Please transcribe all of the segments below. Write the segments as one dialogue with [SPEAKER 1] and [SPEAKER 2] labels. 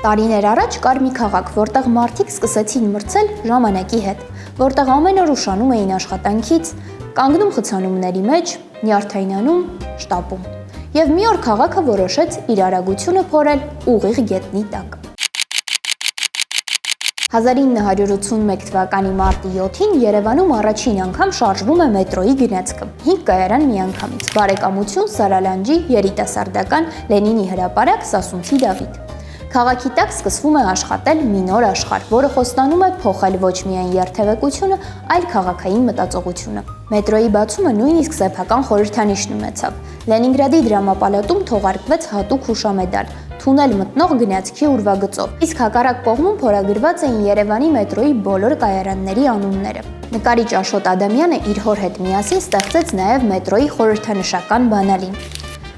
[SPEAKER 1] Տարիներ առաջ կար մի քաղաք, որտեղ մարդիկ սկսեցին մրցել ժամանակի հետ, որտեղ ամեն օր ուշանում էին աշխատանքից, կանգնում խցանումների մեջ, նյարդայնանում, շտապում։ Եվ մի օր քաղաքը որոշեց իր արագությունը փորել ուղիղ գետնի տակ։ 1981 թվականի մարտի 7-ին Երևանում առաջին անգամ շարժվում է մետրոյի գնացքը 5 կայարան միանգամից՝ Բարեկամություն, Սարալանջի, Երիտասարդական, Լենինի հրապարակ, Սասունցի Դավիթ։ Քաղաքի տակ սկսվում է աշխատել մի նոր աշխարհ, որը խոստանում է փոխել ոչ միայն երթևեկությունը, այլ քաղաքային մտածողությունը։ Մետրոյի բացումը նույնիսկ սեփական խորհրդանիշն ունեցավ։ Լենինգրադի դրամապալատում թողարկվեց հատուկ հուշամեդալ՝ թունել մտնող գնացքի ուրվագծով, իսկ հակառակ կողմում փորագրված էին Երևանի մետրոյի բոլոր կայարանների անունները։ Նկարիչ Աշոտ Ադամյանը իր հոր հետ միասին ստեղծեց նաև մետրոյի խորհրդանշական բանալին։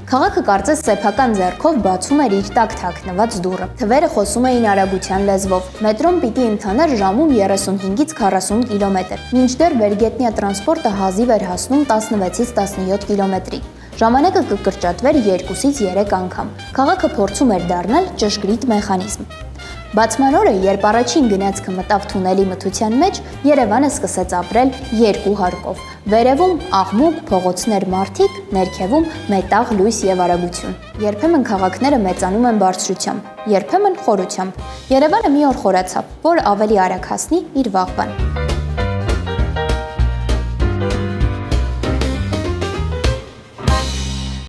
[SPEAKER 1] Քաղաքը կարծես սեփական ձեռքով բացում էր իր տակ թաքնված դուռը։ Թվերը խոսում էին արագության լեզվով։ Մետրոն պիտի ընթանար ժամում 35-ից 40 կիլոմետր, մինչդեռ վերգետնյա տրանսպորտը հազիվ էր հասնում 16-ից 17 կիլոմետրի։ Ժամանակը կկրճատվեր 2-ից 3 անգամ։ Քաղաքը փորձում էր դառնալ ճշգրիտ մեխանիզմ։ Բացման օրը, երբ առաջին գնացքը մտավ թունելի մթության մեջ, Երևանը սկսեց ապրել երկու հարկով։ Վերևում աղմուկ, փողոցներ, մարդիկ, ներքևում մետաղ լույս եւ արագություն։ Երբեմն քաղաքները մեծանում են բարձրությամբ, երբեմն խորությամբ։ Երևանը մի օր խորացավ, որ ավելի արագ հասնի իր վաղբան։